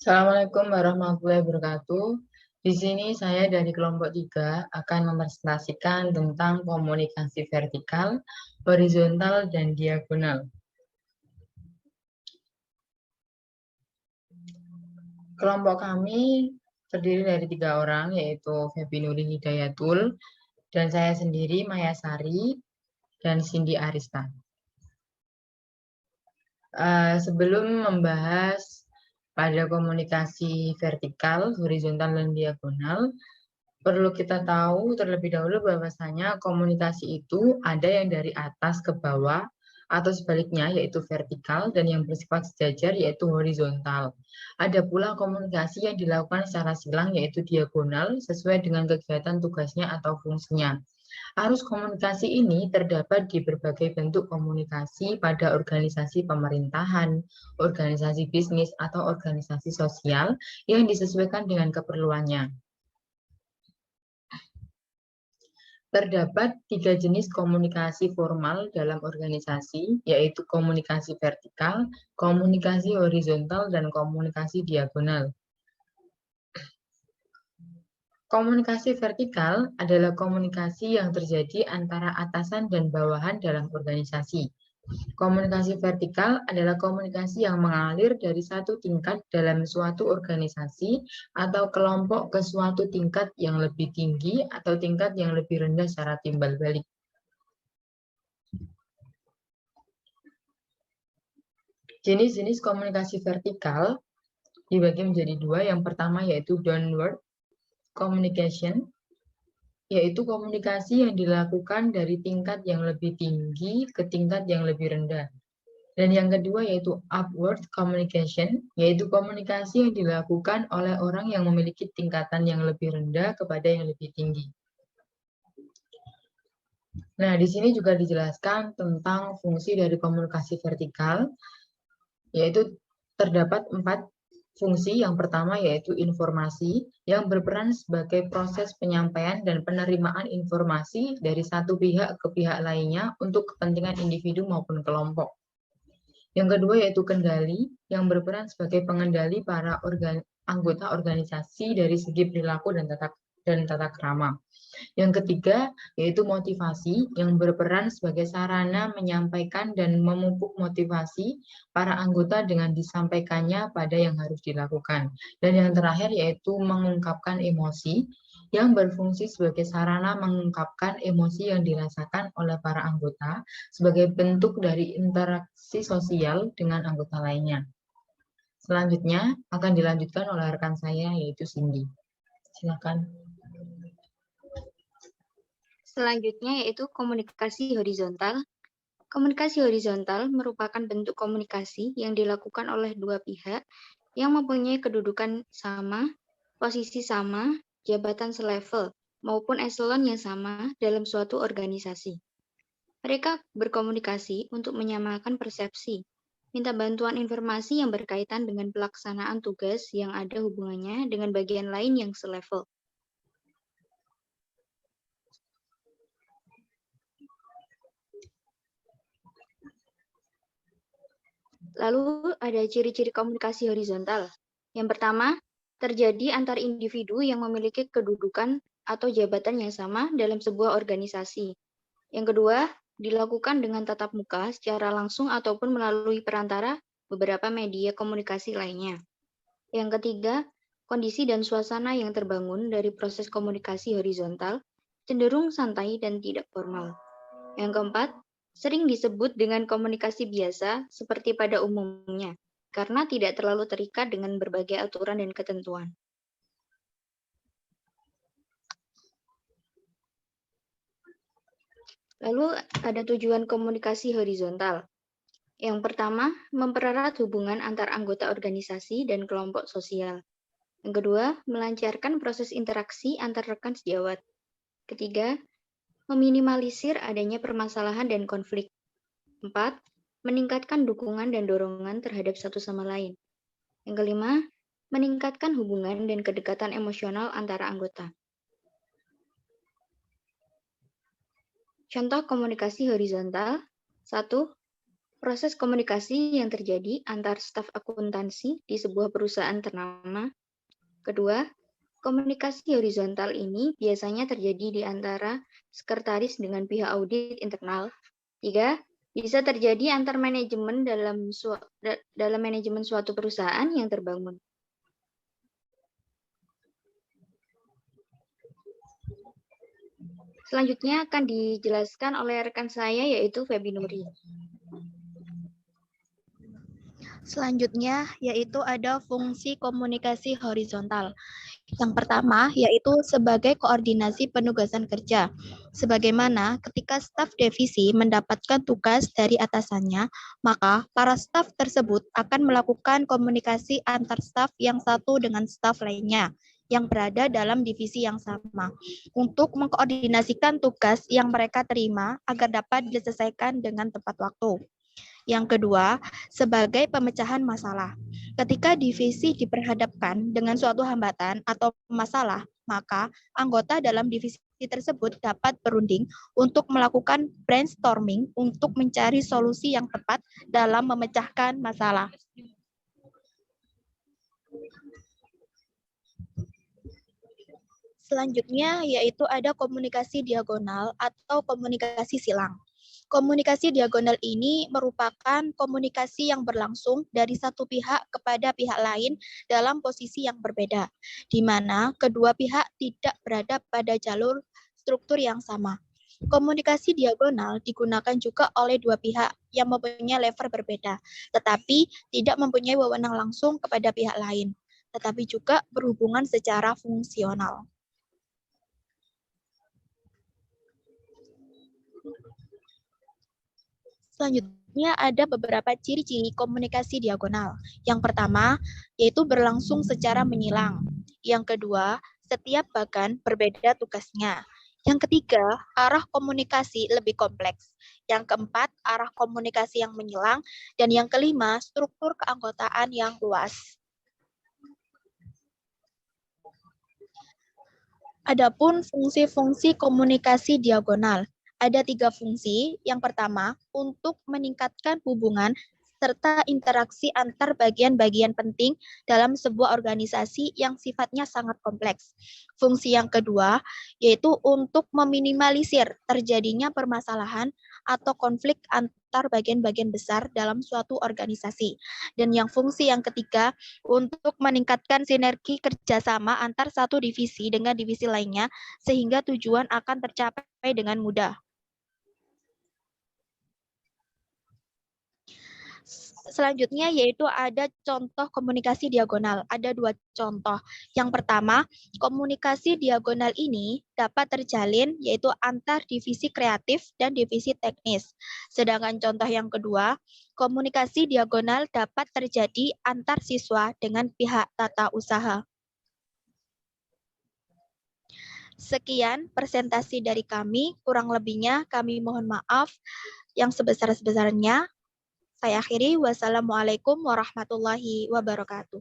Assalamualaikum warahmatullahi wabarakatuh. Di sini saya dari kelompok 3 akan mempresentasikan tentang komunikasi vertikal, horizontal, dan diagonal. Kelompok kami terdiri dari 3 orang, yaitu Febi Nuri Hidayatul, dan saya sendiri Maya Sari, dan Cindy Arista. Sebelum membahas pada komunikasi vertikal, horizontal, dan diagonal, perlu kita tahu terlebih dahulu bahwasanya komunikasi itu ada yang dari atas ke bawah atau sebaliknya yaitu vertikal dan yang bersifat sejajar yaitu horizontal. Ada pula komunikasi yang dilakukan secara silang yaitu diagonal sesuai dengan kegiatan tugasnya atau fungsinya. Arus komunikasi ini terdapat di berbagai bentuk komunikasi pada organisasi pemerintahan, organisasi bisnis, atau organisasi sosial yang disesuaikan dengan keperluannya. Terdapat 3 jenis komunikasi formal dalam organisasi, yaitu komunikasi vertikal, komunikasi horizontal, dan komunikasi diagonal. Komunikasi vertikal adalah komunikasi yang terjadi antara atasan dan bawahan dalam organisasi. Komunikasi vertikal adalah komunikasi yang mengalir dari satu tingkat dalam suatu organisasi atau kelompok ke suatu tingkat yang lebih tinggi atau tingkat yang lebih rendah secara timbal balik. Jenis-jenis komunikasi vertikal dibagi menjadi 2. Yang pertama yaitu downward communication, yaitu komunikasi yang dilakukan dari tingkat yang lebih tinggi ke tingkat yang lebih rendah. Dan yang kedua yaitu upward communication, yaitu komunikasi yang dilakukan oleh orang yang memiliki tingkatan yang lebih rendah kepada yang lebih tinggi. Nah, di sini juga dijelaskan tentang fungsi dari komunikasi vertikal, yaitu terdapat 4 fungsi. Yang pertama yaitu informasi yang berperan sebagai proses penyampaian dan penerimaan informasi dari satu pihak ke pihak lainnya untuk kepentingan individu maupun kelompok. Yang kedua yaitu kendali yang berperan sebagai pengendali para anggota organisasi dari segi perilaku dan tata krama. Yang ketiga yaitu motivasi yang berperan sebagai sarana menyampaikan dan memupuk motivasi para anggota dengan disampaikannya pada yang harus dilakukan. Dan yang terakhir yaitu mengungkapkan emosi yang berfungsi sebagai sarana mengungkapkan emosi yang dirasakan oleh para anggota sebagai bentuk dari interaksi sosial dengan anggota lainnya. Selanjutnya akan dilanjutkan oleh rekan saya yaitu Cindy. Silakan. Selanjutnya yaitu komunikasi horizontal. Komunikasi horizontal merupakan bentuk komunikasi yang dilakukan oleh dua pihak yang mempunyai kedudukan sama, posisi sama, jabatan selevel, maupun eselon yang sama dalam suatu organisasi. Mereka berkomunikasi untuk menyamakan persepsi, minta bantuan informasi yang berkaitan dengan pelaksanaan tugas yang ada hubungannya dengan bagian lain yang selevel. Lalu ada ciri-ciri komunikasi horizontal. Yang pertama, terjadi antar individu yang memiliki kedudukan atau jabatan yang sama dalam sebuah organisasi. Yang kedua, dilakukan dengan tatap muka secara langsung ataupun melalui perantara beberapa media komunikasi lainnya. Yang ketiga, kondisi dan suasana yang terbangun dari proses komunikasi horizontal cenderung santai dan tidak formal. Yang keempat, sering disebut dengan komunikasi biasa seperti pada umumnya, karena tidak terlalu terikat dengan berbagai aturan dan ketentuan. Lalu ada tujuan komunikasi horizontal. Yang pertama, mempererat hubungan antar anggota organisasi dan kelompok sosial. Yang kedua, melancarkan proses interaksi antar rekan sejawat. Ketiga, meminimalisir adanya permasalahan dan konflik. 4. Meningkatkan dukungan dan dorongan terhadap satu sama lain. Yang kelima, meningkatkan hubungan dan kedekatan emosional antara anggota. Contoh komunikasi horizontal. 1. Proses komunikasi yang terjadi antar staf akuntansi di sebuah perusahaan ternama. Kedua, komunikasi horizontal ini biasanya terjadi di antara sekretaris dengan pihak audit internal. Tiga, bisa terjadi antar manajemen dalam manajemen suatu perusahaan yang terbangun. Selanjutnya akan dijelaskan oleh rekan saya yaitu Febi Nuri. Selanjutnya yaitu ada fungsi komunikasi horizontal. Yang pertama yaitu sebagai koordinasi penugasan kerja. Sebagaimana ketika staf divisi mendapatkan tugas dari atasannya, maka para staf tersebut akan melakukan komunikasi antar staf yang satu dengan staf lainnya yang berada dalam divisi yang sama untuk mengkoordinasikan tugas yang mereka terima agar dapat diselesaikan dengan tepat waktu. Yang kedua, sebagai pemecahan masalah. Ketika divisi diperhadapkan dengan suatu hambatan atau masalah, maka anggota dalam divisi tersebut dapat berunding untuk melakukan brainstorming untuk mencari solusi yang tepat dalam memecahkan masalah. Selanjutnya yaitu ada komunikasi diagonal atau komunikasi silang. Komunikasi diagonal ini merupakan komunikasi yang berlangsung dari satu pihak kepada pihak lain dalam posisi yang berbeda, di mana kedua pihak tidak berada pada jalur struktur yang sama. Komunikasi diagonal digunakan juga oleh dua pihak yang mempunyai level berbeda, tetapi tidak mempunyai wewenang langsung kepada pihak lain, tetapi juga berhubungan secara fungsional. Selanjutnya ada beberapa ciri-ciri komunikasi diagonal. Yang pertama, yaitu berlangsung secara menyilang. Yang kedua, setiap bagan berbeda tugasnya. Yang ketiga, arah komunikasi lebih kompleks. Yang keempat, arah komunikasi yang menyilang. Dan yang kelima, struktur keanggotaan yang luas. Adapun fungsi-fungsi komunikasi diagonal. Ada 3 fungsi. Yang pertama, untuk meningkatkan hubungan serta interaksi antar bagian-bagian penting dalam sebuah organisasi yang sifatnya sangat kompleks. Fungsi yang kedua, yaitu untuk meminimalisir terjadinya permasalahan atau konflik antar bagian-bagian besar dalam suatu organisasi. Dan yang fungsi yang ketiga, untuk meningkatkan sinergi kerjasama antar satu divisi dengan divisi lainnya, sehingga tujuan akan tercapai dengan mudah. Selanjutnya yaitu ada contoh komunikasi diagonal. Ada 2 contoh. Yang pertama, komunikasi diagonal ini dapat terjalin yaitu antar divisi kreatif dan divisi teknis. Sedangkan contoh yang kedua, komunikasi diagonal dapat terjadi antar siswa dengan pihak tata usaha. Sekian presentasi dari kami, kurang lebihnya kami mohon maaf yang sebesar-besarnya. Saya akhiri, wassalamualaikum warahmatullahi wabarakatuh.